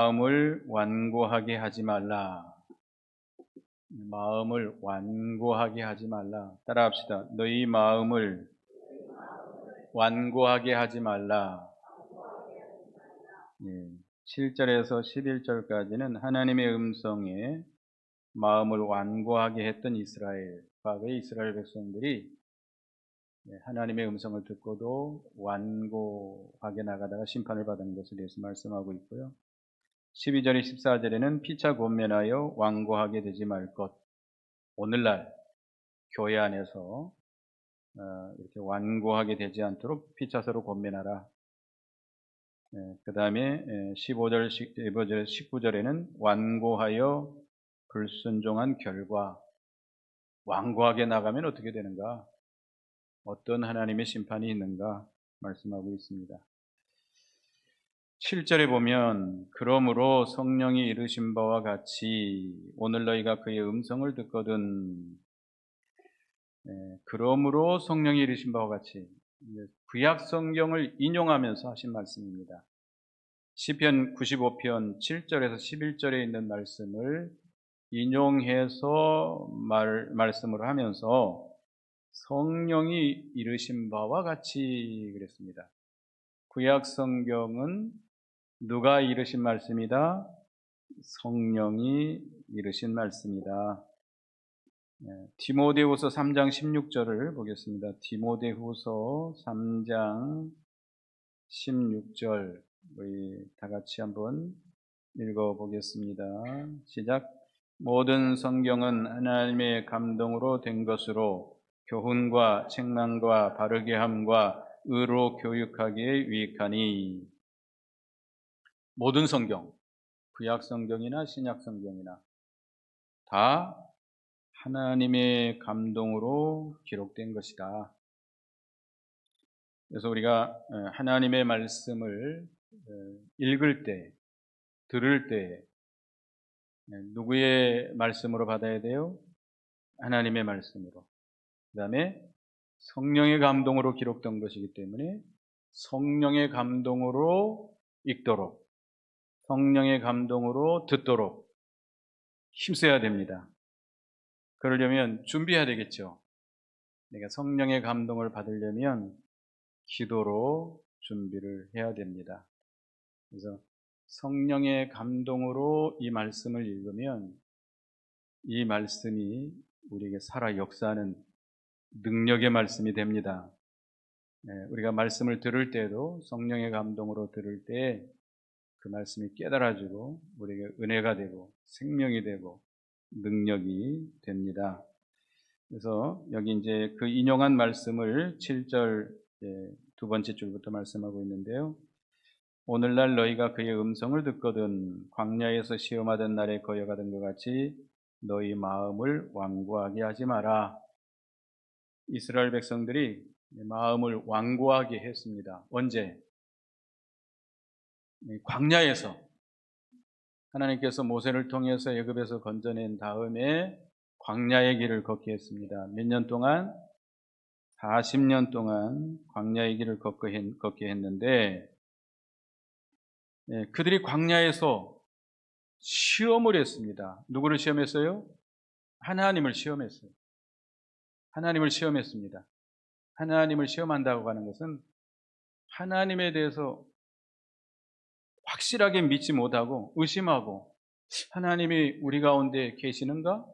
마음을 완고하게 하지 말라. 마음을 완고하게 하지 말라. 따라합시다. 너희 마음을 완고하게 하지 말라. 예. 7절에서 11절까지는 하나님의 음성에 마음을 완고하게 했던 이스라엘, 과거의 이스라엘 백성들이 하나님의 음성을 듣고도 완고하게 나가다가 심판을 받은 것에 대해서 말씀하고 있고요. 12절, 14절에는 피차 권면하여 완고하게 되지 말 것. 오늘날 교회 안에서 이렇게 완고하게 되지 않도록 피차서로 권면하라. 그 다음에 15절, 19절에는 완고하여 불순종한 결과, 완고하게 나가면 어떻게 되는가? 어떤 하나님의 심판이 있는가? 말씀하고 있습니다. 7절에 보면 그러므로 성령이 이르신 바와 같이 오늘 너희가 그의 음성을 듣거든. 그러므로 성령이 이르신 바와 같이 구약 성경을 인용하면서 하신 말씀입니다. 시편 95편 7절에서 11절에 있는 말씀을 인용해서 말씀을 하면서 성령이 이르신 바와 같이 그랬습니다. 구약 성경은 누가 이르신 말씀이다? 성령이 이르신 말씀이다. 디모데후서 3장 16절을 보겠습니다. 디모데후서 3장 16절 우리 다 같이 한번 읽어보겠습니다. 시작. 모든 성경은 하나님의 감동으로 된 것으로 교훈과 책망과 바르게 함과 의로 교육하기에 유익하니. 모든 성경, 구약 성경이나 신약 성경이나 다 하나님의 감동으로 기록된 것이다. 그래서 우리가 하나님의 말씀을 읽을 때, 들을 때 누구의 말씀으로 받아야 돼요? 하나님의 말씀으로. 그 다음에 성령의 감동으로 기록된 것이기 때문에 성령의 감동으로 읽도록, 성령의 감동으로 듣도록 힘써야 됩니다. 그러려면 준비해야 되겠죠. 내가 성령의 감동을 받으려면 기도로 준비를 해야 됩니다. 그래서 성령의 감동으로 이 말씀을 읽으면 이 말씀이 우리에게 살아 역사하는 능력의 말씀이 됩니다. 우리가 말씀을 들을 때도 성령의 감동으로 들을 때 그 말씀이 깨달아지고 우리에게 은혜가 되고 생명이 되고 능력이 됩니다. 그래서 여기 이제 그 인용한 말씀을 7절 두 번째 줄부터 말씀하고 있는데요. 오늘날 너희가 그의 음성을 듣거든 광야에서 시험하던 날에 거여가던 것 같이 너희 마음을 완고하게 하지 마라. 이스라엘 백성들이 마음을 완고하게 했습니다. 언제? 광야에서 하나님께서 모세를 통해서 애굽에서 건져낸 다음에 광야의 길을 걷게 했습니다. 몇 년 동안? 40년 동안 광야의 길을 걷게 했는데 그들이 광야에서 시험을 했습니다. 누구를 시험했어요? 하나님을 시험했어요. 하나님을 시험했습니다. 하나님을 시험한다고 하는 것은 하나님에 대해서 확실하게 믿지 못하고 의심하고 하나님이 우리 가운데 계시는가?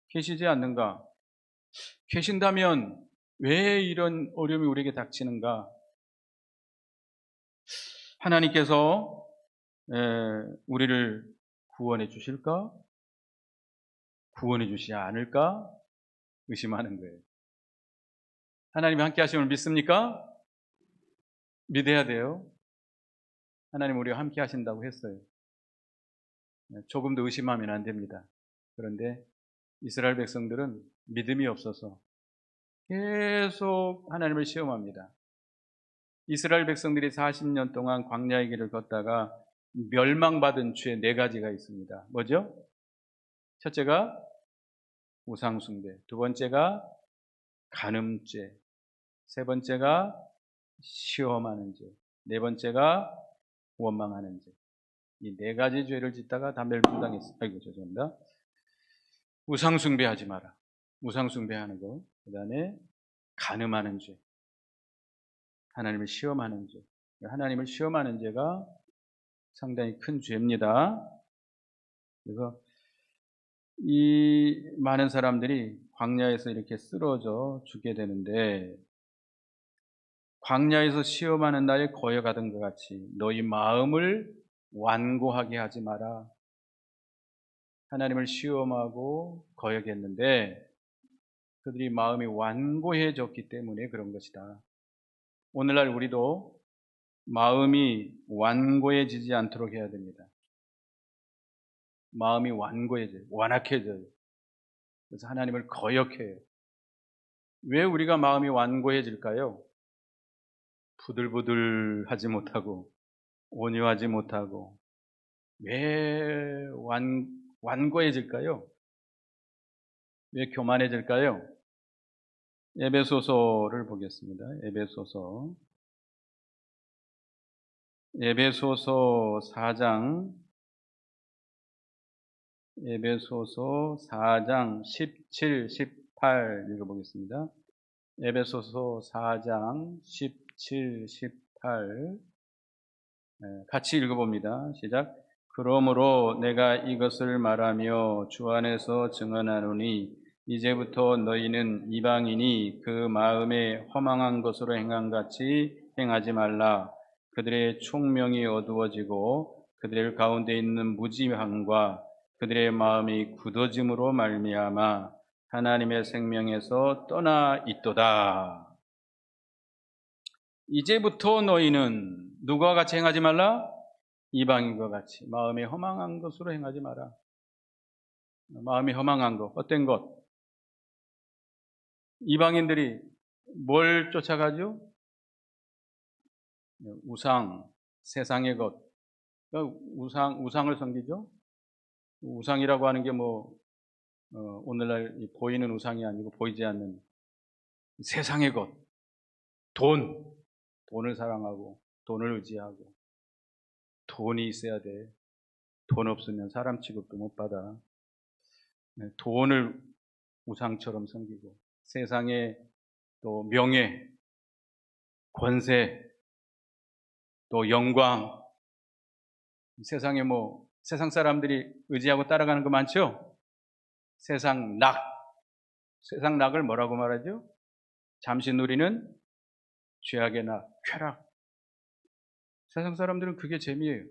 계시지 않는가? 계신다면 왜 이런 어려움이 우리에게 닥치는가? 하나님께서 우리를 구원해 주실까? 구원해 주시지 않을까? 의심하는 거예요. 하나님이 함께 하심을 믿습니까? 믿어야 돼요. 하나님 우리와 함께 하신다고 했어요. 조금도 의심하면 안 됩니다. 그런데 이스라엘 백성들은 믿음이 없어서 계속 하나님을 시험합니다. 이스라엘 백성들이 40년 동안 광야의 길을 걷다가 멸망받은 죄 4가지가 있습니다. 뭐죠? 첫째가 우상숭배, 두 번째가 간음죄, 세 번째가 시험하는 죄, 네 번째가 원망하는 죄. 이 네 가지 죄를 짓다가 다 멸망당했어요. 아이고, 죄송합니다. 우상 숭배하지 마라. 우상 숭배하는 거. 그다음에 간음하는 죄. 하나님을 시험하는 죄. 하나님을 시험하는 죄가 상당히 큰 죄입니다. 그래서 이 많은 사람들이 광야에서 이렇게 쓰러져 죽게 되는데, 광야에서 시험하는 날에 거여가던 것 같이 너희 마음을 완고하게 하지 마라. 하나님을 시험하고 거역했는데 그들이 마음이 완고해졌기 때문에 그런 것이다. 오늘날 우리도 마음이 완고해지지 않도록 해야 됩니다. 마음이 완고해져요. 완악해져요. 그래서 하나님을 거역해요. 왜 우리가 마음이 완고해질까요? 부들부들하지 못하고 온유하지 못하고. 왜 완고해질까요? 왜 교만해질까요? 에베소서를 보겠습니다. 에베소서 4장 17, 18 읽어보겠습니다. 에베소서 4장 17, 18 같이 읽어봅니다. 시작. 그러므로 내가 이것을 말하며 주 안에서 증언하노니 이제부터 너희는 이방인이 그 마음에 허망한 것으로 행한 같이 행하지 말라. 그들의 총명이 어두워지고 그들 가운데 있는 무지함과 그들의 마음이 굳어짐으로 말미암아 하나님의 생명에서 떠나 있도다. 이제부터 너희는 누구와 같이 행하지 말라? 이방인과 같이 마음이 허망한 것으로 행하지 마라. 마음이 허망한 것, 헛된 것. 이방인들이 뭘 쫓아가죠? 우상, 세상의 것. 그러니까 우상을 섬기죠. 우상이라고 하는 게 오늘날 보이는 우상이 아니고 보이지 않는 세상의 것. 돈을 사랑하고 돈을 의지하고 돈이 있어야 돼. 돈 없으면 사람 취급도 못 받아. 돈을 우상처럼 섬기고 세상의 또 명예, 권세, 또 영광, 세상 사람들이 의지하고 따라가는 거 많죠? 세상 낙을 뭐라고 말하죠? 잠시 누리는 죄악의 낙, 쾌락. 세상 사람들은 그게 재미예요.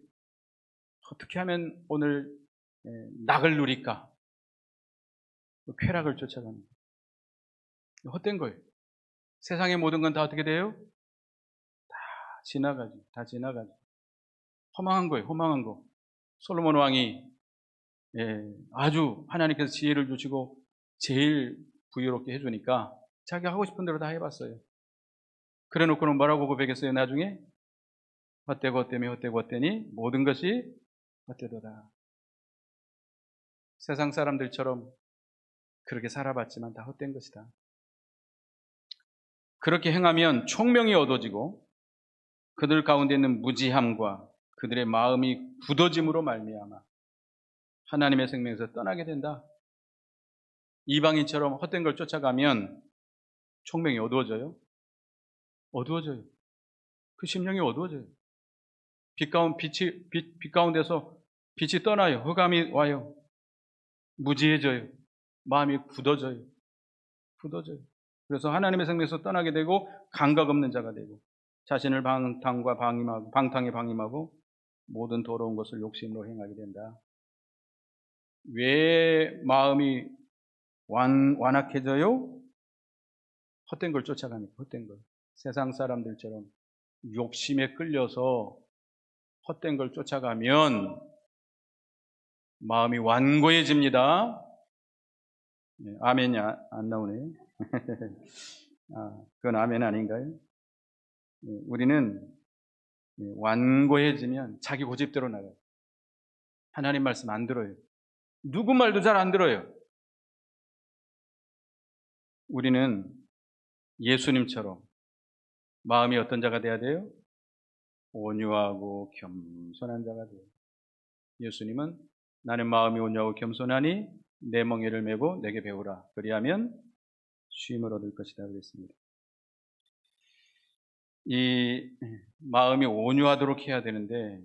어떻게 하면 오늘 낙을 누릴까? 쾌락을 쫓아가는 거예요. 헛된 거예요. 세상의 모든 건 다 어떻게 돼요? 다 지나가죠. 허망한 거예요. 허망한 거. 솔로몬 왕이 아주 하나님께서 지혜를 주시고 제일 부유롭게 해주니까 자기가 하고 싶은 대로 다 해봤어요. 그래 놓고는 뭐라고 고백했어요? 나중에 헛되고 헛되니 모든 것이 헛되도다. 세상 사람들처럼 그렇게 살아봤지만 다 헛된 것이다. 그렇게 행하면 총명이 어두워지고 그들 가운데 있는 무지함과 그들의 마음이 굳어짐으로 말미암아 하나님의 생명에서 떠나게 된다. 이방인처럼 헛된 걸 쫓아가면 총명이 어두워져요. 그 심령이 어두워져요. 빛 가운데서 빛이 떠나요. 흑암이 와요. 무지해져요. 마음이 굳어져요. 그래서 하나님의 생명에서 떠나게 되고 감각 없는 자가 되고 자신을 방탕에 방임하고 모든 더러운 것을 욕심으로 행하게 된다. 왜 마음이 완악해져요? 헛된 걸 쫓아가니까. 헛된 걸. 세상 사람들처럼 욕심에 끌려서 헛된 걸 쫓아가면 마음이 완고해집니다. 아멘이 안 나오네요. 그건 아멘 아닌가요? 우리는 완고해지면 자기 고집대로 나가요. 하나님 말씀 안 들어요. 누구 말도 잘 안 들어요. 우리는 예수님처럼 마음이 어떤 자가 돼야 돼요? 온유하고 겸손한 자가 돼요. 예수님은 나는 마음이 온유하고 겸손하니 내 멍에를 메고 내게 배우라. 그리하면 쉼을 얻을 것이다 그랬습니다. 이 마음이 온유하도록 해야 되는데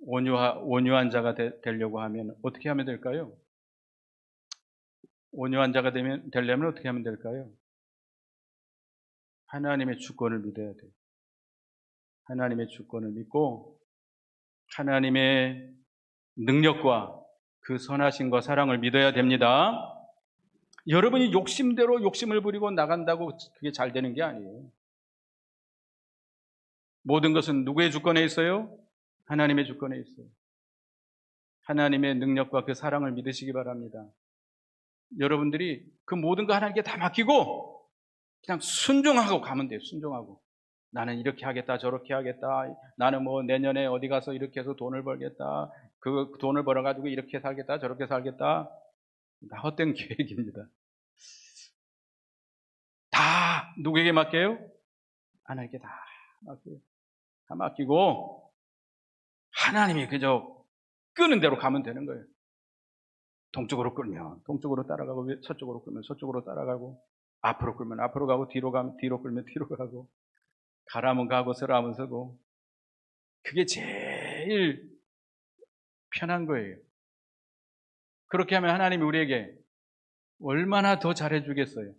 온유한 자가 되려고 하면 어떻게 하면 될까요? 온유한 자가 되려면 어떻게 하면 될까요? 하나님의 주권을 믿어야 돼요. 하나님의 주권을 믿고 하나님의 능력과 그 선하심과 사랑을 믿어야 됩니다. 여러분이 욕심대로 욕심을 부리고 나간다고 그게 잘 되는 게 아니에요. 모든 것은 누구의 주권에 있어요? 하나님의 주권에 있어요. 하나님의 능력과 그 사랑을 믿으시기 바랍니다. 여러분들이 그 모든 거 하나님께 다 맡기고 그냥 순종하고 가면 돼요. 순종하고. 나는 이렇게 하겠다 저렇게 하겠다. 나는 뭐 내년에 어디 가서 이렇게 해서 돈을 벌겠다. 그 돈을 벌어가지고 이렇게 살겠다 저렇게 살겠다. 다 헛된 계획입니다. 다 누구에게 맡겨요? 하나님께 다 맡겨요. 다 맡기고 하나님이 그저 끄는 대로 가면 되는 거예요. 동쪽으로 끌면 동쪽으로 따라가고 서쪽으로 끌면 서쪽으로 따라가고 앞으로 끌면 앞으로 가고 뒤로 가면 뒤로 끌면 뒤로 가고 가라면 가고 서라면 서고 그게 제일 편한 거예요. 그렇게 하면 하나님이 우리에게 얼마나 더 잘해주겠어요.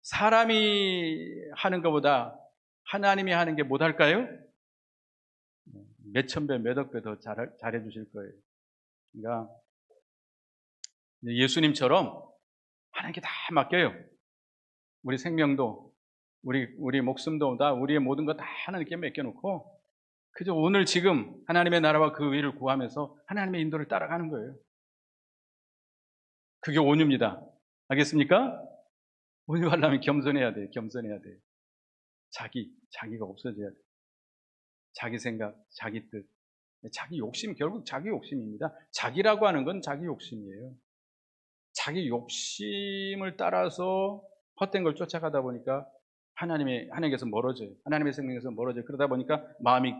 사람이 하는 것보다 하나님이 하는 게 못할까요? 몇천 배, 몇억 배 더 잘해주실 거예요. 그러니까 예수님처럼 하나님께 다 맡겨요. 우리 생명도, 우리 목숨도 다 우리의 모든 거 다 하나님께 맡겨놓고 그저 오늘 지금 하나님의 나라와 그 의를 구하면서 하나님의 인도를 따라가는 거예요. 그게 온유입니다. 알겠습니까? 온유하려면 겸손해야 돼요. 겸손해야 돼요. 자기가 없어져야 돼요. 자기 생각, 자기 뜻, 자기 욕심, 결국 자기 욕심입니다. 자기라고 하는 건 자기 욕심이에요. 자기 욕심을 따라서 헛된 걸 쫓아가다 보니까 하나님께서 멀어져요. 하나님의 생명에서 멀어져요. 그러다 보니까 마음이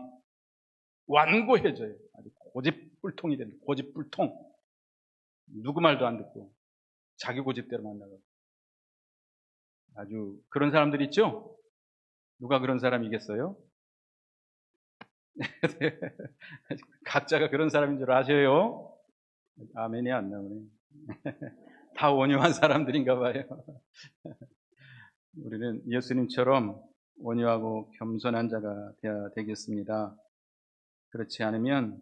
완고해져요. 아주 고집불통이 됩니다. 고집불통. 누구 말도 안 듣고 자기 고집대로 만나고. 아주 그런 사람들 있죠? 누가 그런 사람이겠어요? 각자가 그런 사람인 줄 아셔요? 아멘이 안 나오네. 다 온유한 사람들인가 봐요. 우리는 예수님처럼 온유하고 겸손한 자가 되어야 되겠습니다. 그렇지 않으면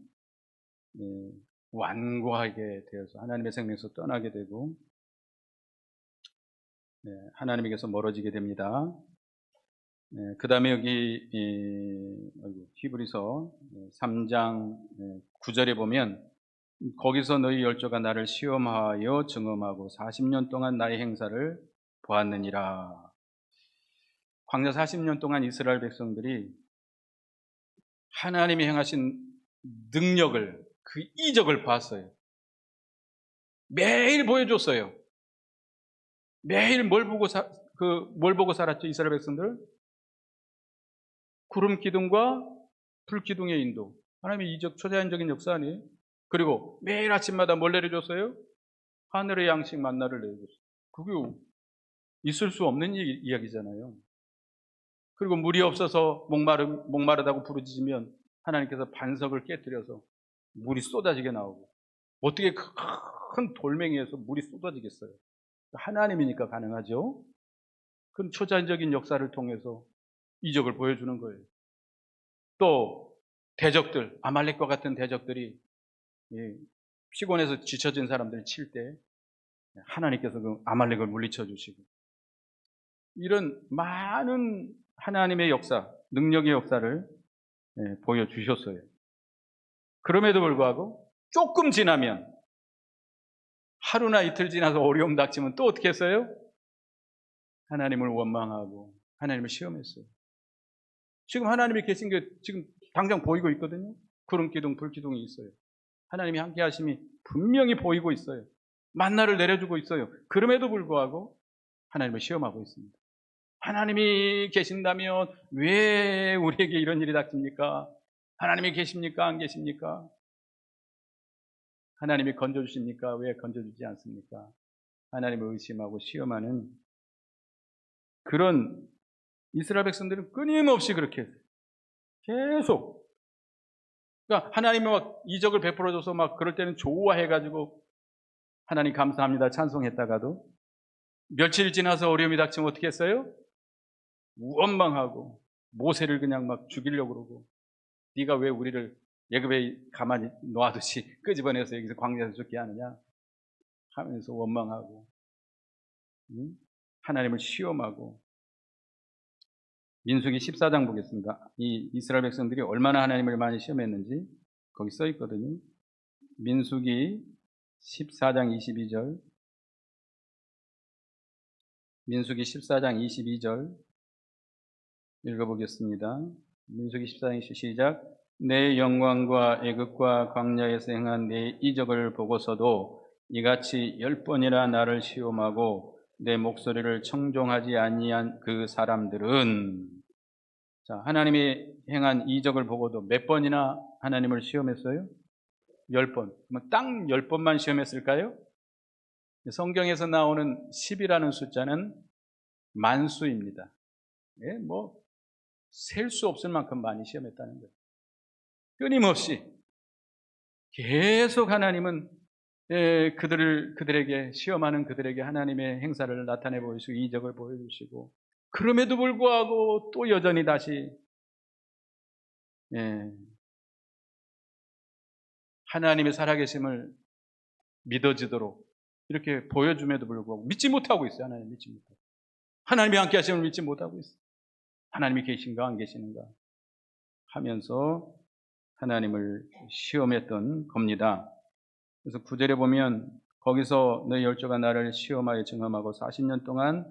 완고하게 되어서 하나님의 생명에서 떠나게 되고 하나님에게서 멀어지게 됩니다. 그 다음에 여기 히브리서 3장 9절에 보면 거기서 너희 열조가 나를 시험하여 증험하고 40년 동안 나의 행사를 보았느니라. 광야 40년 동안 이스라엘 백성들이 하나님이 행하신 능력을, 그 이적을 봤어요. 매일 보여줬어요. 매일 뭘 보고 살았죠, 이스라엘 백성들? 구름 기둥과 불 기둥의 인도. 하나님의 이적, 초자연적인 역사 아니에요? 그리고 매일 아침마다 뭘 내려줬어요? 하늘의 양식 만나를 내려줬어요. 그게 있을 수 없는 이야기잖아요. 그리고 물이 없어서 목마르다고 부르짖으면 하나님께서 반석을 깨뜨려서 물이 쏟아지게 나오고, 어떻게 큰 돌멩이에서 물이 쏟아지겠어요? 하나님이니까 가능하죠. 그건 초자연적인 역사를 통해서 이적을 보여주는 거예요. 또 대적들, 아말렉과 같은 대적들이 피곤해서 지쳐진 사람들을 칠 때 하나님께서 그 아말렉을 물리쳐 주시고, 이런 많은 하나님의 역사, 능력의 역사를 보여주셨어요. 그럼에도 불구하고 조금 지나면, 하루나 이틀 지나서 어려움 닥치면 또 어떻게 했어요? 하나님을 원망하고 하나님을 시험했어요. 지금 하나님이 계신 게 지금 당장 보이고 있거든요. 구름 기둥, 불 기둥이 있어요. 하나님이 함께 하심이 분명히 보이고 있어요. 만나를 내려주고 있어요. 그럼에도 불구하고 하나님을 시험하고 있습니다. 하나님이 계신다면 왜 우리에게 이런 일이 닥칩니까? 하나님이 계십니까? 안 계십니까? 하나님이 건져주십니까? 왜 건져주지 않습니까? 하나님을 의심하고 시험하는 그런 이스라엘 백성들은 끊임없이 그렇게 했어요. 계속. 그러니까 하나님이 막 이적을 베풀어줘서 막 그럴 때는 좋아해가지고 하나님 감사합니다 찬송했다가도 며칠 지나서 어려움이 닥치면 어떻게 했어요? 원망하고 모세를 그냥 막 죽이려고 그러고 네가 왜 우리를 애굽에 가만히 놔두지 끄집어내서 여기서 광야에서 죽게 하느냐 하면서 원망하고 하나님을 시험하고. 민수기 14장 보겠습니다. 이 이스라엘 백성들이 얼마나 하나님을 많이 시험했는지 거기 써 있거든요. 민수기 14장 22절. 민수기 14장 22절 읽어보겠습니다. 민수기 14장 22절 시작. 내 영광과 애굽과 광야에서 행한 내 이적을 보고서도 이같이 10번이나 나를 시험하고 내 목소리를 청종하지 아니한 그 사람들은. 자, 하나님이 행한 이적을 보고도 몇 번이나 하나님을 시험했어요? 10번. 그러면 딱 10번만 시험했을까요? 성경에서 나오는 10이라는 숫자는 만수입니다. 예, 셀 수 없을 만큼 많이 시험했다는 거예요. 끊임없이 계속 하나님은 그들에게 시험하는 그들에게 하나님의 행사를 나타내 보이시고 이적을 보여주시고, 그럼에도 불구하고 또 여전히 다시 하나님의 살아계심을 믿어지도록 이렇게 보여줌에도 불구하고 믿지 못하고 있어요. 하나님 믿지 못하고, 하나님이 함께 하심을 믿지 못하고 있어요. 하나님이 계신가 안 계시는가 하면서 하나님을 시험했던 겁니다. 그래서 9절에 보면 거기서 너희 열조가 나를 시험하여 증험하고 40년 동안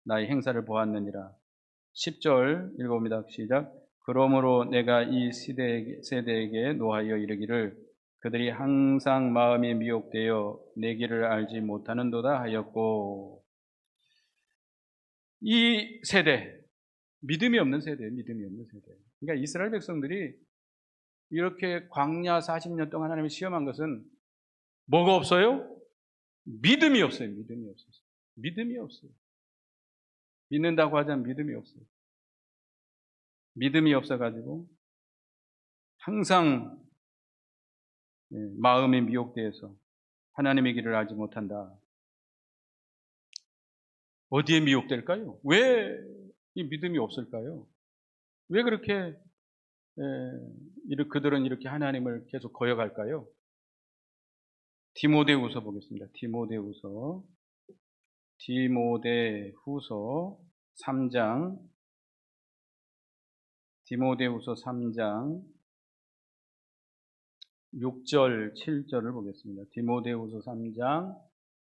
나의 행사를 보았느니라. 10절 읽어봅니다. 시작. 그러므로 내가 이 세대에게 노하여 이르기를 그들이 항상 마음이 미혹되어 내 길을 알지 못하는도다 하였고. 이 세대, 믿음이 없는 세대예요. 믿음이 없는 세대. 그러니까 이스라엘 백성들이 이렇게 광야 40년 동안 하나님을 시험한 것은 뭐가 없어요? 믿음이 없어요. 믿음이 없어요. 믿음이 없어요. 믿는다고 하자면 믿음이 없어요. 믿음이 없어가지고 항상 마음이 미혹되어서 하나님의 길을 알지 못한다. 어디에 미혹될까요? 왜 이 믿음이 없을까요? 왜 그렇게 그들은 이렇게 하나님을 계속 거역할까요? 디모데후서 보겠습니다. 디모데후서 3장 디모데후서 3장 6절 7절을 보겠습니다. 디모데후서 3장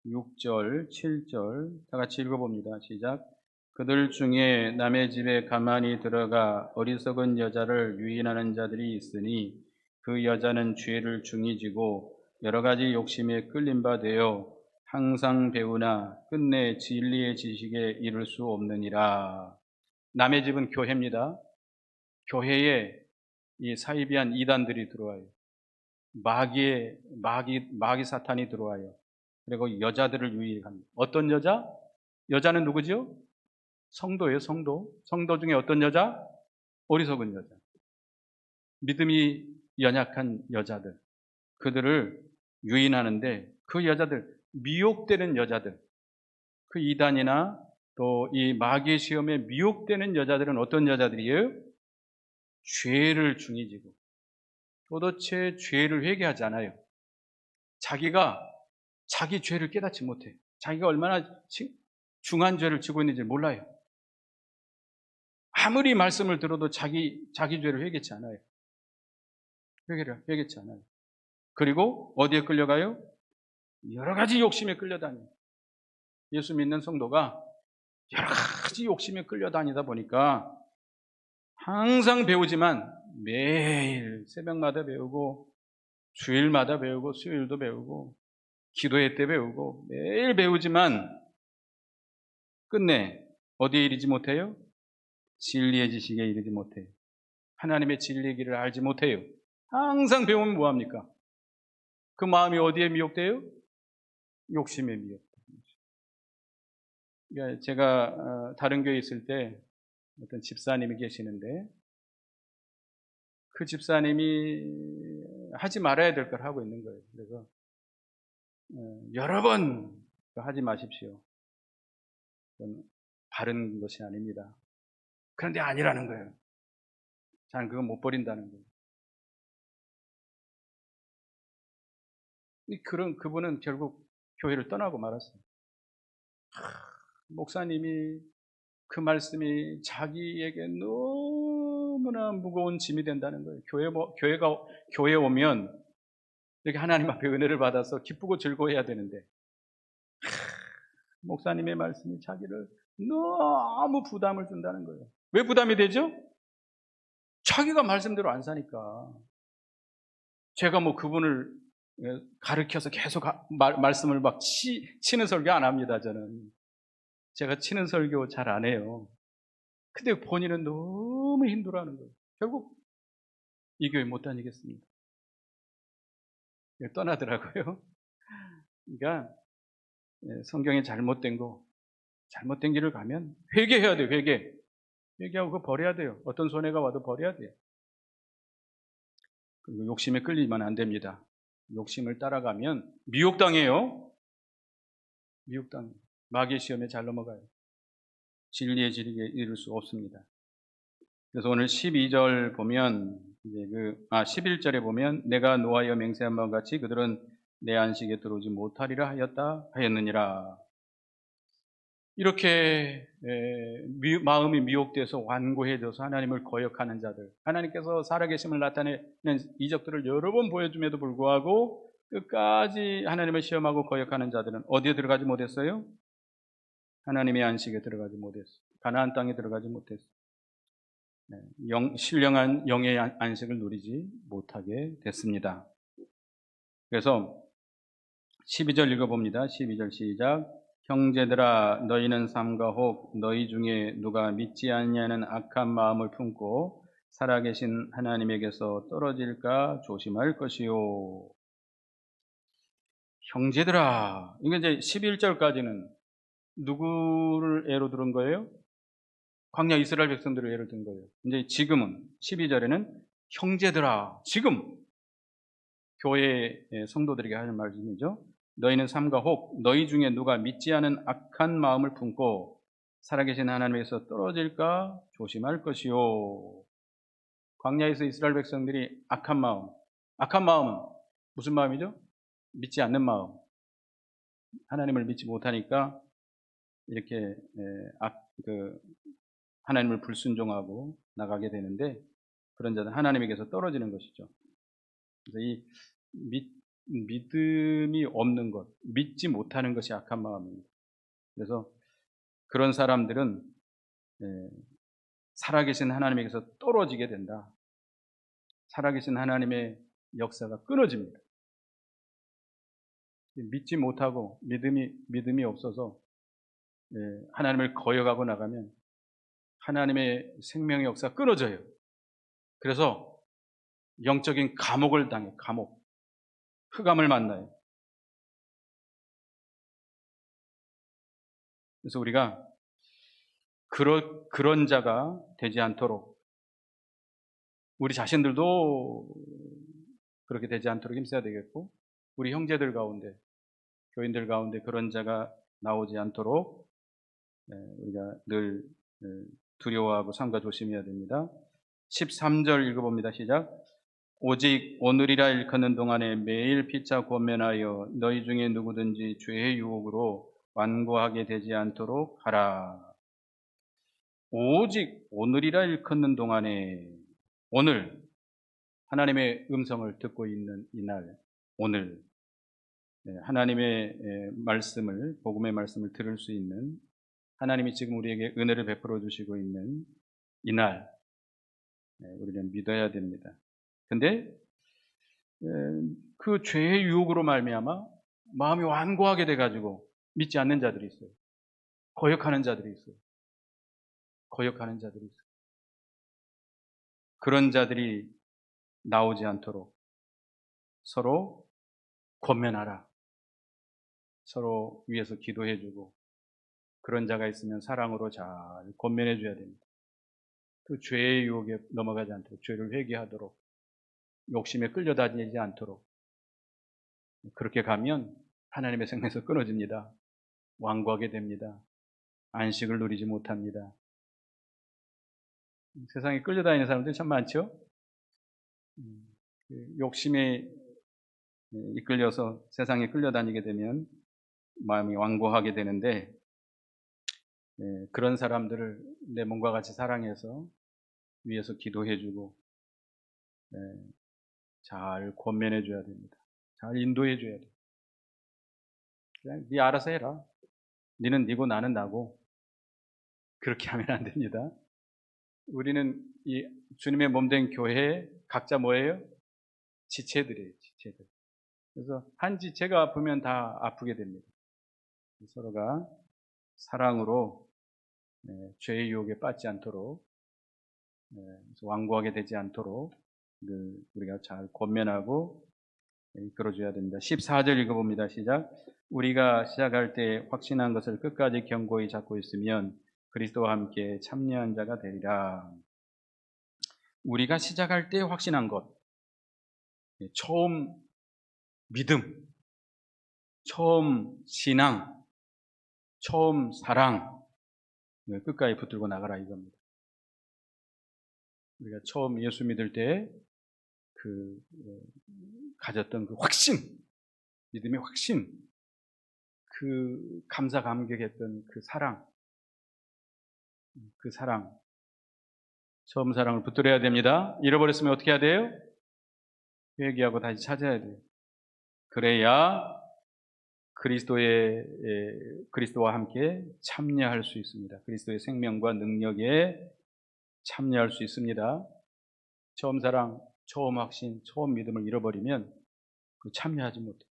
6절 7절 다 같이 읽어봅니다. 시작. 그들 중에 남의 집에 가만히 들어가 어리석은 여자를 유인하는 자들이 있으니 그 여자는 죄를 중히 지고 여러 가지 욕심에 끌린 바 되어 항상 배우나 끝내 진리의 지식에 이를 수 없느니라. 남의 집은 교회입니다. 교회에 이 사이비한 이단들이 들어와요. 마귀 사탄이 들어와요. 그리고 여자들을 유인합니다. 어떤 여자? 여자는 누구죠? 성도예요, 성도. 성도 중에 어떤 여자? 어리석은 여자. 믿음이 연약한 여자들. 그들을 유인하는데 그 여자들, 미혹되는 여자들, 그 이단이나 또 이 마귀의 시험에 미혹되는 여자들은 어떤 여자들이에요? 죄를 중히 지고 도대체 죄를 회개하지 않아요. 자기가 자기 죄를 깨닫지 못해. 자기가 얼마나 중한 죄를 지고 있는지 몰라요. 아무리 말씀을 들어도 자기 죄를 회개치 않아요. 회개치 않아요. 그리고 어디에 끌려가요? 여러 가지 욕심에 끌려다녀요. 예수 믿는 성도가 여러 가지 욕심에 끌려다니다 보니까 항상 배우지만 매일 새벽마다 배우고 주일마다 배우고 수요일도 배우고 기도회 때 배우고 매일 배우지만 끝내 어디에 이르지 못해요? 진리의 지식에 이르지 못해요. 하나님의 진리의 길을 알지 못해요. 항상 배우면 뭐합니까? 그 마음이 어디에 미혹돼요? 욕심에 미혹돼요. 그러니까 제가 다른 교회에 있을 때 어떤 집사님이 계시는데 그 집사님이 하지 말아야 될 걸 하고 있는 거예요. 그래서 여러 번 하지 마십시오. 그건 바른 것이 아닙니다. 그런데 아니라는 거예요. 저는 그거 못 버린다는 거예요. 그분은 결국 교회를 떠나고 말았어요. 목사님이 그 말씀이 자기에게 너무나 무거운 짐이 된다는 거예요. 교회에 오면 이렇게 하나님 앞에 은혜를 받아서 기쁘고 즐거워해야 되는데 목사님의 말씀이 자기를 너무 부담을 준다는 거예요. 왜 부담이 되죠? 자기가 말씀대로 안 사니까. 제가 뭐 그분을 가르쳐서 계속 말씀을 막 치는 설교 안 합니다, 저는. 제가 치는 설교 잘 안 해요. 근데 본인은 너무 힘들어하는 거예요. 결국 이 교회 못 다니겠습니다. 떠나더라고요. 그러니까 성경에 잘못된 길을 가면 회개해야 돼요. 회개하고 그거 버려야 돼요. 어떤 손해가 와도 버려야 돼요. 그리고 욕심에 끌리면 안 됩니다. 욕심을 따라가면 미혹당해요. 미혹당해요. 마귀의 시험에 잘 넘어가요. 진리의 지리에 이를 수 없습니다. 그래서 오늘 12절 보면, 11절에 보면, 내가 노하여 맹세한 바와 같이 그들은 내 안식에 들어오지 못하리라 하였느니라. 이렇게 마음이 미혹돼서 완고해져서 하나님을 거역하는 자들, 하나님께서 살아계심을 나타내는 이적들을 여러 번 보여줌에도 불구하고 끝까지 하나님을 시험하고 거역하는 자들은 어디에 들어가지 못했어요? 하나님의 안식에 들어가지 못했어요. 가나안 땅에 들어가지 못했어요. 신령한 영의 안식을 누리지 못하게 됐습니다. 그래서 12절 읽어봅니다. 12절 시작. 형제들아 너희는 삼가 혹 너희 중에 누가 믿지 않냐는 악한 마음을 품고 살아계신 하나님에게서 떨어질까 조심할 것이요. 형제들아, 이게 이제 11절까지는 누구를 예로 들은 거예요? 광야 이스라엘 백성들을 예를 든 거예요. 이제 지금은 12절에는 형제들아, 지금 교회 성도들에게 하는 말씀이죠. 너희는 삼가 혹 너희 중에 누가 믿지 않은 악한 마음을 품고 살아계신 하나님에서 떨어질까 조심할 것이요. 광야에서 이스라엘 백성들이 악한 마음은 무슨 마음이죠? 믿지 않는 마음. 하나님을 믿지 못하니까 이렇게 하나님을 불순종하고 나가게 되는데 그런 자는 하나님에게서 떨어지는 것이죠. 그래서 이 믿음이 없는 것, 믿지 못하는 것이 악한 마음입니다. 그래서 그런 사람들은 살아계신 하나님에게서 떨어지게 된다. 살아계신 하나님의 역사가 끊어집니다. 믿지 못하고 믿음이 없어서 하나님을 거역하고 나가면 하나님의 생명의 역사가 끊어져요. 그래서 영적인 감옥을 당해요. 감옥. 흑암을 만나요. 그래서 우리가 그런 자가 되지 않도록 우리 자신들도 그렇게 되지 않도록 힘써야 되겠고 우리 형제들 가운데 교인들 가운데 그런 자가 나오지 않도록 우리가 늘 두려워하고 삼가 조심해야 됩니다. 13절 읽어봅니다. 시작. 오직 오늘이라 일컫는 동안에 매일 피차 권면하여 너희 중에 누구든지 죄의 유혹으로 완고하게 되지 않도록 하라. 오직 오늘이라 일컫는 동안에 오늘 하나님의 음성을 듣고 있는 이날 오늘 하나님의 말씀을 복음의 말씀을 들을 수 있는 하나님이 지금 우리에게 은혜를 베풀어 주시고 있는 이날 우리는 믿어야 됩니다. 근데 그 죄의 유혹으로 말미암아 마음이 완고하게 돼가지고 믿지 않는 자들이 있어요. 거역하는 자들이 있어요. 그런 자들이 나오지 않도록 서로 권면하라. 서로 위에서 기도해주고 그런 자가 있으면 사랑으로 잘 권면해줘야 됩니다. 그 죄의 유혹에 넘어가지 않도록, 죄를 회개하도록, 욕심에 끌려다니지 않도록. 그렇게 가면 하나님의 생명에서 끊어집니다. 완고하게 됩니다. 안식을 누리지 못합니다. 세상에 끌려다니는 사람들이 참 많죠. 욕심에 이끌려서 세상에 끌려다니게 되면 마음이 완고하게 되는데, 그런 사람들을 내 몸과 같이 사랑해서 위에서 기도해주고 잘 권면해줘야 됩니다. 잘 인도해줘야 돼요. 그냥 네 알아서 해라. 너는 네고 나는 나고. 그렇게 하면 안 됩니다. 우리는 이 주님의 몸된 교회에 각자 뭐예요? 지체들이에요. 지체들. 그래서 한 지체가 아프면 다 아프게 됩니다. 서로가 사랑으로 죄의 유혹에 빠지지 않도록, 완고하게 되지 않도록 우리가 잘 권면하고 이끌어줘야 됩니다. 14절 읽어봅니다. 시작. 우리가 시작할 때 확신한 것을 끝까지 견고히 잡고 있으면 그리스도와 함께 참여한 자가 되리라. 우리가 시작할 때 확신한 것, 처음 믿음, 처음 신앙, 처음 사랑, 끝까지 붙들고 나가라 이겁니다. 우리가 처음 예수 믿을 때 가졌던 그 확신, 믿음의 확신, 그 감사 감격했던 그 사랑, 처음 사랑을 붙들어야 됩니다. 잃어버렸으면 어떻게 해야 돼요? 회개하고 다시 찾아야 돼요. 그래야 그리스도와 함께 참여할 수 있습니다. 그리스도의 생명과 능력에 참여할 수 있습니다. 처음 사랑, 처음 확신, 처음 믿음을 잃어버리면 참여하지 못해요.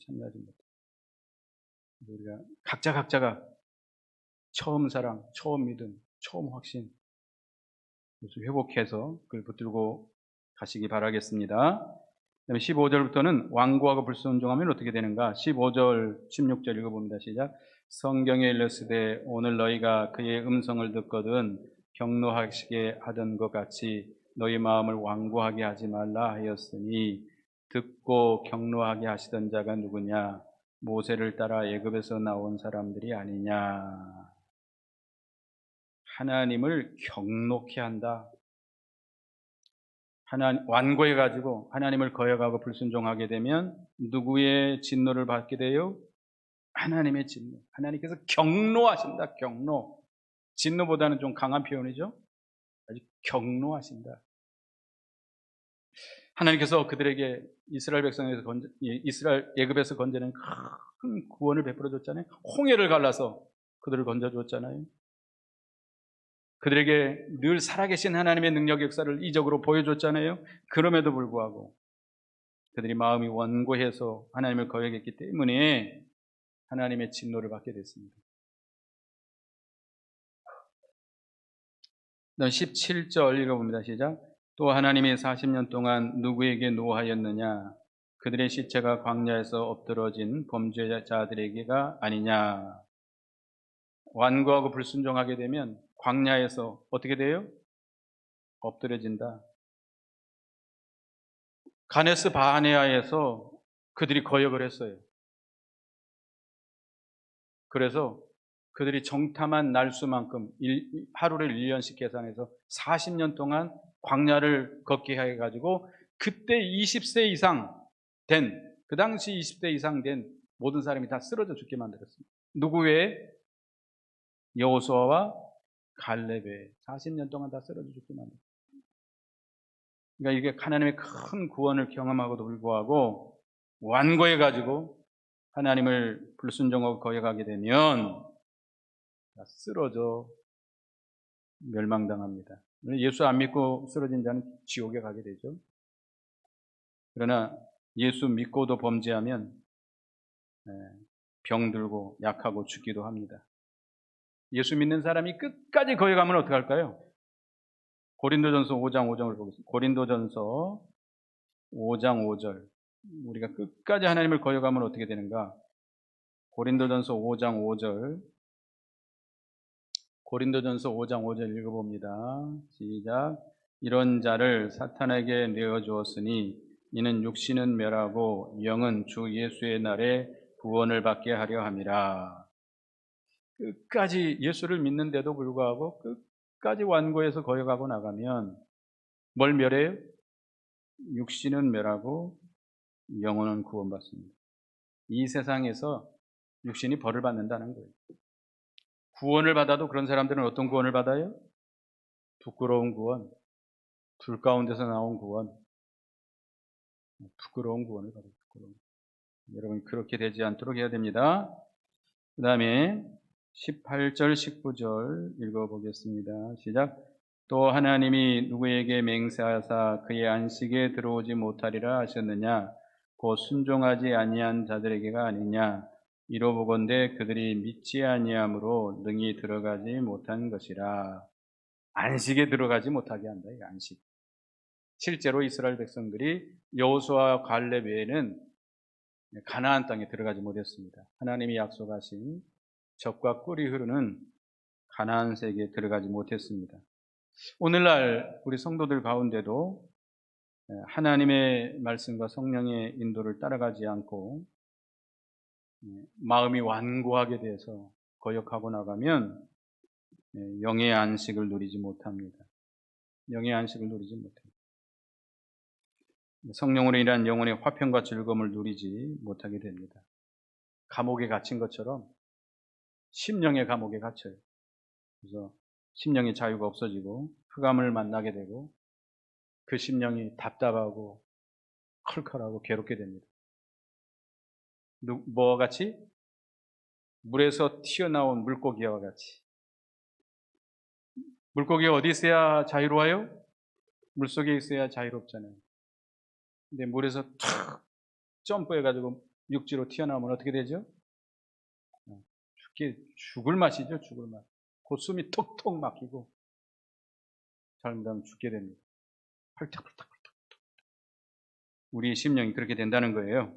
참여하지 못해요. 우리가 각자가 처음 사랑, 처음 믿음, 처음 확신 회복해서 그걸 붙들고 가시기 바라겠습니다. 15절부터는 완고하고 불순종하면 어떻게 되는가? 15절, 16절 읽어봅니다. 시작. 성경에 일렀으되 오늘 너희가 그의 음성을 듣거든 경노하시게 하던 것 같이 너희 마음을 완고하게 하지 말라 하였으니 듣고 경노하게 하시던 자가 누구냐? 모세를 따라 애굽에서 나온 사람들이 아니냐? 하나님을 경노케 한다. 완고해가지고 하나님을 거역하고 불순종하게 되면 누구의 진노를 받게 돼요? 하나님의 진노. 하나님께서 경노하신다. 경노. 진노보다는 좀 강한 표현이죠. 아주 경노하신다. 하나님께서 그들에게 이스라엘 애굽에서 건져낸 큰 구원을 베풀어 줬잖아요. 홍해를 갈라서 그들을 건져 줬잖아요. 그들에게 늘 살아계신 하나님의 능력 역사를 이적으로 보여줬잖아요. 그럼에도 불구하고 그들이 마음이 완고해서 하나님을 거역했기 때문에 하나님의 진노를 받게 됐습니다. 17절 읽어봅니다. 시작. 또 하나님이 40년 동안 누구에게 노하였느냐? 그들의 시체가 광야에서 엎드러진 범죄자들에게가 아니냐? 완고하고 불순종하게 되면 광야에서 어떻게 돼요? 엎드려진다. 가네스 바네아에서 그들이 거역을 했어요. 그래서 그들이 정탐한 날수만큼 하루를 1년씩 계산해서 40년 동안 광야를 걷게 해가지고 그때 20세 이상 된, 그 당시 20세 이상 된 모든 사람이 다 쓰러져 죽게 만들었습니다. 누구 외에? 여호수아와 갈렙 외에 40년 동안 다 쓰러져 죽게 만들었습니다. 그러니까 이게 하나님의 큰 구원을 경험하고도 불구하고 완고해가지고 하나님을 불순종하고 거역하게 되면 쓰러져 멸망당합니다. 예수 안 믿고 쓰러진 자는 지옥에 가게 되죠. 그러나 예수 믿고도 범죄하면 병들고 약하고 죽기도 합니다. 예수 믿는 사람이 끝까지 거역하면 어떡할까요? 고린도전서 5장 5절을 보겠습니다. 고린도전서 5장 5절. 우리가 끝까지 하나님을 거역하면 어떻게 되는가? 고린도전서 5장 5절. 고린도전서 5장 5절 읽어봅니다. 시작. 이런 자를 사탄에게 내어주었으니 이는 육신은 멸하고 영은 주 예수의 날에 구원을 받게 하려 함이라. 끝까지 예수를 믿는데도 불구하고 끝까지 완고해서 거역하고 나가면 뭘 멸해요? 육신은 멸하고 영혼은 구원받습니다. 이 세상에서 육신이 벌을 받는다는 거예요. 구원을 받아도 그런 사람들은 어떤 구원을 받아요? 부끄러운 구원, 불 가운데서 나온 구원, 부끄러운 구원을 받아요. 부끄러운. 여러분 그렇게 되지 않도록 해야 됩니다. 그 다음에 18절 19절 읽어보겠습니다. 시작. 또 하나님이 누구에게 맹세하사 그의 안식에 들어오지 못하리라 하셨느냐? 곧 순종하지 아니한 자들에게가 아니냐? 이로보건대 그들이 믿지 아니함으로 능히 들어가지 못한 것이라. 안식에 들어가지 못하게 한다. 이 안식. 실제로 이스라엘 백성들이 여호수아와 갈렙 외에는 가나안 땅에 들어가지 못했습니다. 하나님이 약속하신 젖과 꿀이 흐르는 가나안 세계에 들어가지 못했습니다. 오늘날 우리 성도들 가운데도 하나님의 말씀과 성령의 인도를 따라가지 않고 마음이 완고하게 돼서 거역하고 나가면 영의 안식을 누리지 못합니다. 영의 안식을 누리지 못합니다. 성령으로 인한 영혼의 화평과 즐거움을 누리지 못하게 됩니다. 감옥에 갇힌 것처럼 심령의 감옥에 갇혀요. 그래서 심령의 자유가 없어지고 흑암을 만나게 되고 그 심령이 답답하고 컬컬하고 괴롭게 됩니다. 뭐와 같이? 물에서 튀어나온 물고기와 같이. 물고기가 어디 있어야 자유로워요? 물속에 있어야 자유롭잖아요. 근데 물에서 탁 점프해가지고 육지로 튀어나오면 어떻게 되죠? 죽을 맛이죠, 죽을 맛. 곧 숨이 톡톡 막히고 잘못하면 죽게 됩니다. 펄떡펄떡. 우리의 심령이 그렇게 된다는 거예요.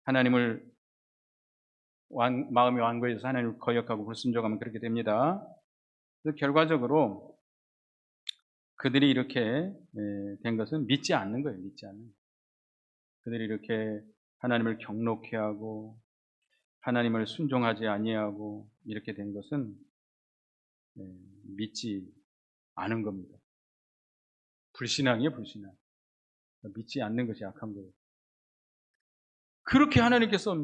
하나님을 마음이 완고해서 하나님을 거역하고 불순종하면 그렇게 됩니다. 그래서 결과적으로 그들이 이렇게 된 것은 믿지 않는 거예요. 믿지 않는 거예요. 그들이 이렇게 하나님을 경록해 하고 하나님을 순종하지 아니하고 이렇게 된 것은 믿지 않은 겁니다. 불신앙이에요, 불신앙. 믿지 않는 것이 악한 거예요. 그렇게 하나님께서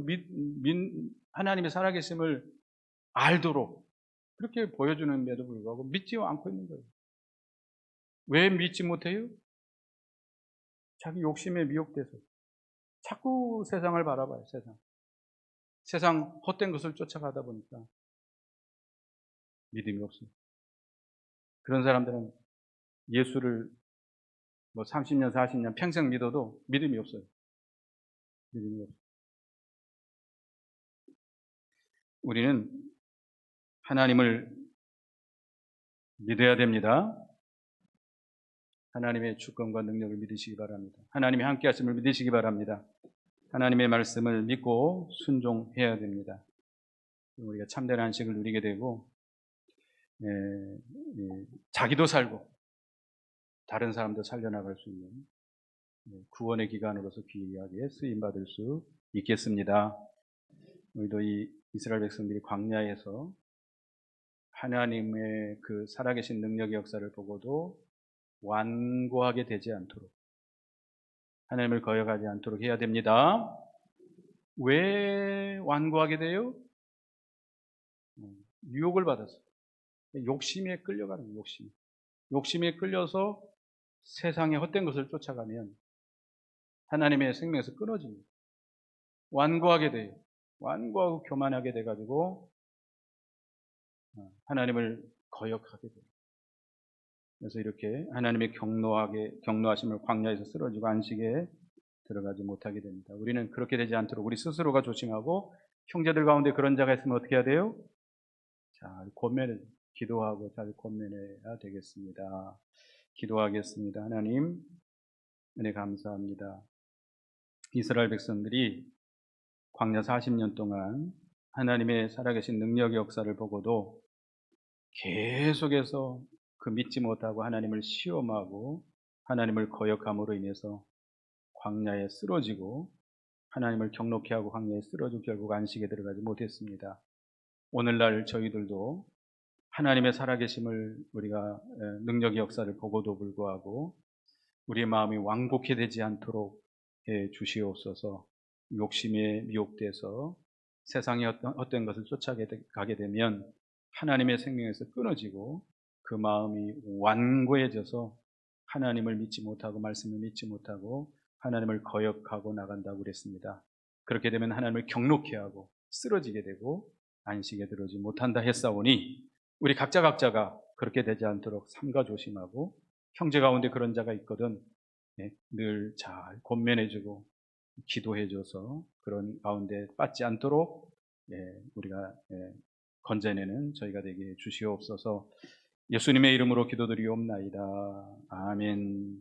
하나님의 살아계심을 알도록 그렇게 보여주는데도 불구하고 믿지 않고 있는 거예요. 왜 믿지 못해요? 자기 욕심에 미혹돼서 자꾸 세상을 바라봐요. 세상 헛된 것을 쫓아가다 보니까 믿음이 없습니다. 그런 사람들은 예수를 30년, 40년 평생 믿어도 믿음이 없어요. 믿음이 없어요. 우리는 하나님을 믿어야 됩니다. 하나님의 주권과 능력을 믿으시기 바랍니다. 하나님이 함께 하심을 믿으시기 바랍니다. 하나님의 말씀을 믿고 순종해야 됩니다. 우리가 참된 안식을 누리게 되고 자기도 살고 다른 사람도 살려나갈 수 있는 구원의 기관으로서 귀하게 쓰임받을 수 있겠습니다. 우리도 이 이스라엘 백성들이 광야에서 하나님의 그 살아계신 능력의 역사를 보고도 완고하게 되지 않도록 하나님을 거역하지 않도록 해야 됩니다. 왜 완고하게 돼요? 유혹을 받아서 욕심에 끌려가는 욕심. 욕심에 끌려서 세상의 헛된 것을 쫓아가면 하나님의 생명에서 끊어집니다. 완고하게 돼요. 완고하고 교만하게 돼가지고 하나님을 거역하게 돼요. 그래서 이렇게 하나님의 경노하심을 광야에서 쓰러지고 안식에 들어가지 못하게 됩니다. 우리는 그렇게 되지 않도록 우리 스스로가 조심하고 형제들 가운데 그런 자가 있으면 어떻게 해야 돼요? 자, 권면을 기도하고 잘 권면해야 되겠습니다. 기도하겠습니다. 하나님, 은혜 감사합니다. 이스라엘 백성들이 광야 40년 동안 하나님의 살아계신 능력의 역사를 보고도 계속해서 그 믿지 못하고 하나님을 시험하고 하나님을 거역함으로 인해서 광야에 쓰러지고 하나님을 경록케 하고 광야에 쓰러지고 결국 안식에 들어가지 못했습니다. 오늘날 저희들도 하나님의 살아계심을 우리가 능력의 역사를 보고도 불구하고 우리의 마음이 완곡해 되지 않도록 해 주시옵소서. 욕심에 미혹돼서 세상의 어떤 것을 쫓아가게 되면 하나님의 생명에서 끊어지고 그 마음이 완고해져서 하나님을 믿지 못하고 말씀을 믿지 못하고 하나님을 거역하고 나간다고 그랬습니다. 그렇게 되면 하나님을 경록케 하고 쓰러지게 되고 안식에 들어오지 못한다 했사오니 우리 각자가 그렇게 되지 않도록 삼가 조심하고 형제 가운데 그런 자가 있거든 늘 잘 권면해주고 기도해줘서 그런 가운데 빠지지 않도록 우리가 건져내는 저희가 되게 주시옵소서. 예수님의 이름으로 기도드리옵나이다. 아멘.